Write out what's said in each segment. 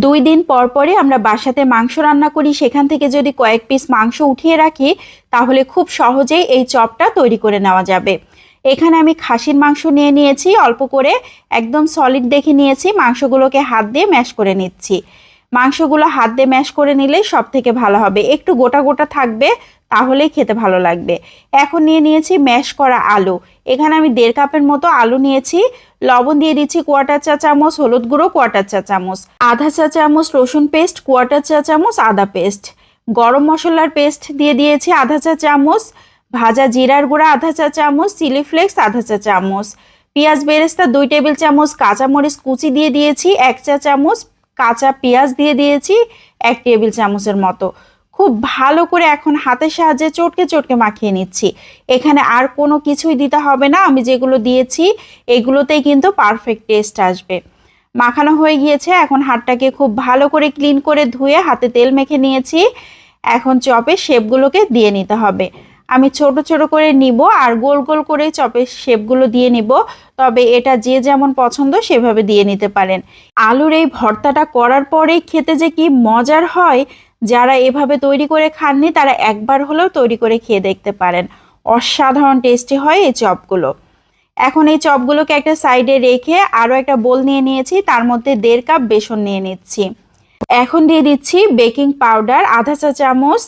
2 দিন পর পরই আমরা বাসাতে মাংস রান্না করি, সেখান থেকে যদি কয়েক পিস মাংস উঠিয়ে রাখি তাহলে খুব সহজেই এই চপটা তৈরি করে নেওয়া যাবে। এখানে আমি খাসির মাংস নিয়ে নিয়েছি অল্প করে, একদম সলিড দেখে নিয়েছি। মাংসগুলোকে হাত দিয়ে ম্যাশ করে নিচ্ছি। মাংসগুলো হাত দিয়ে ম্যাশ করে নিলেই সব থেকে ভালো হবে, একটু গোটা গোটা থাকবে, তাহলেই খেতে ভালো লাগবে। এখন নিয়ে নিয়েছি ম্যাশ করা আলু। এখানে আমি 1.5 কাপের মতো আলু নিয়েছি। লবণ দিয়ে দিচ্ছি 1/4 চা চামচ, হলুদ গুঁড়ো 1/4 চা চামচ, আধা চা চামচ রসুন পেস্ট, 1/4 চা চামচ আদা পেস্ট, গরম মশলার পেস্ট দিয়ে দিয়েছি আধা চা চামচ, ভাজা জিরার গুঁড়া আধা চা চামচ, চিলি ফ্লেক্স আধা চা চামচ, পেঁয়াজ বেরেস্তা 2 টেবিল চামচ, কাঁচামরিচ কুচি দিয়ে দিয়েছি 1 চা চামচ, কাঁচা পেঁয়াজ দিয়ে দিয়েছি 1 টেবিল চামচের মতো। খুব ভালো করে এখন হাতের সাহায্যে চটকে চটকে মাখিয়ে নিচ্ছি। এখানে আর কোনো কিছুই দিতে হবে না, আমি যেগুলো দিয়েছি এগুলোতেই কিন্তু পারফেক্ট টেস্ট আসবে। মাখানো হয়ে গিয়েছে, এখন হাতটাকে খুব ভালো করে ক্লিন করে ধুয়ে হাতে তেল মেখে নিয়েছি। এখন চপের শেপগুলোকে দিয়ে নিতে হবে। আমি ছোট ছোট করে নিব আর গোল গোল করে চপের শেপগুলো দিয়ে নিব, তবে এটা যে যেমন পছন্দ সেভাবে দিয়ে নিতে পারেন। আলুর এই ভর্তাটা করার পরেই খেতে যে কি মজার হয়, যারা এভাবে তৈরি করে খাননি তারা একবার হলেও তৈরি করে খেয়ে দেখতে পারেন। অসাধারণ টেস্টি হয় এই চপগুলো। এখন এই চপগুলোকে একটা সাইডে রেখে আরও একটা বোল নিয়ে নিয়েছি, তার মধ্যে 1.5 কাপ বেসন নিয়ে নিচ্ছি। এখন দিয়ে দিচ্ছি বেকিং পাউডার আধা চা চামচ,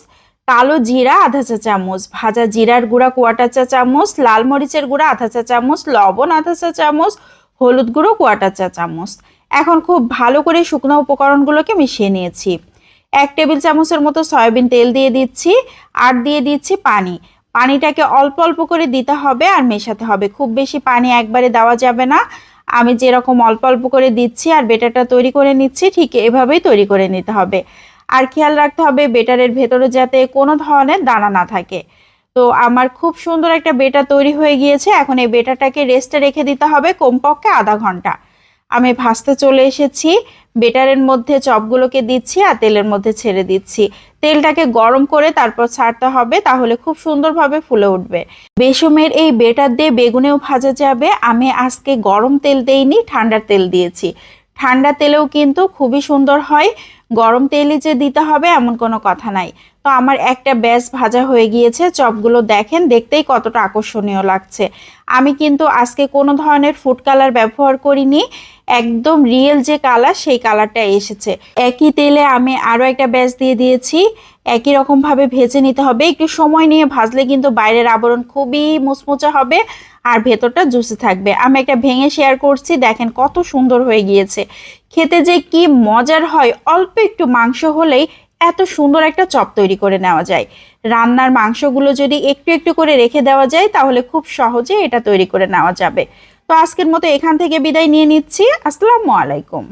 কালো জিরা আধা চা চামচ, ভাজা জিরার গুঁড়া 1/4 চা চামচ, লাল মরিচের গুঁড়া আধা চা চামচ, লবণ আধা চা চামচ, হলুদ গুঁড়ো 1/4 চা চামচ। এখন খুব ভালো করে শুকনো উপকরণগুলোকে মিশিয়ে নিয়েছি। 1 টেবিল চামচের মতো সয়াবিন তেল দিয়ে দিচ্ছি আর দিয়ে দিচ্ছি পানি। পানিটাকে অল্প অল্প করে দিতে হবে আর মেশাতে হবে, খুব বেশি পানি একবারে দেওয়া যাবে না। আমি যেরকম অল্প অল্প করে দিচ্ছি আর বেটারটা তৈরি করে নিচ্ছি, ঠিক এভাবেই তৈরি করে নিতে হবে। আর খেয়াল রাখতে হবে বেটারের ভেতরে যাতে কোনো ধরনের দানা না থাকে। তো আমার খুব সুন্দর একটা বেটার তৈরি হয়ে গিয়েছে। এখন এই বেটারটাকে রেস্টে রেখে দিতে হবে কমপক্ষে আধা ঘন্টা। আমি ভাজতে চলে এসেছি, বেটারের মধ্যে চপগুলোকে দিচ্ছি আর তেলের মধ্যে ছেড়ে দিচ্ছি। তেলটাকে গরম করে তারপর ছাড়তে হবে, তাহলে খুব সুন্দরভাবে ফুলে উঠবে। বেসমের এই বেটার দিয়ে বেগুনেও ভাজা যাবে। আমি আজকে গরম তেল দেইনি, ঠান্ডা তেল দিয়েছি। ঠান্ডা তেলেও কিন্তু খুবই সুন্দর হয়, গরম তেলই যে দিতে হবে এমন কোনো কথা নাই। তো আমার একটা ব্যাচ ভাজা হয়ে গিয়েছে। চপগুলো দেখেন, দেখতেই কতটা আকর্ষণীয় লাগছে। আমি কিন্তু আজকে কোনো ধরনের ফুড কালার ব্যবহার করিনি, একদম রিয়েল যে কালার সেই কালারটা এসেছে। একই তেলে আমি আরও একটা ব্যাচ দিয়ে দিয়েছি। একই রকমভাবে ভেজে নিতে হবে, একটু সময় নিয়ে ভাজলে কিন্তু বাইরের আবরণ খুবই মুচমুচে হবে আর ভেতরটা জুসি থাকবে। আমি একটা ভেঙে শেয়ার করছি, দেখেন কত সুন্দর হয়ে গিয়েছে। খেতে যে কি মজার হয়, অল্প একটু মাংস হলেই এত সুন্দর একটা চপ তৈরি করে নেওয়া যায়। রান্নার মাংসগুলো যদি একটু একটু করে রেখে দেওয়া যায় তাহলে খুব সহজে এটা তৈরি করে নেওয়া যাবে। তো আজকের মতো এখান থেকে বিদায় নিয়ে নিচ্ছি। আসসালামু আলাইকুম।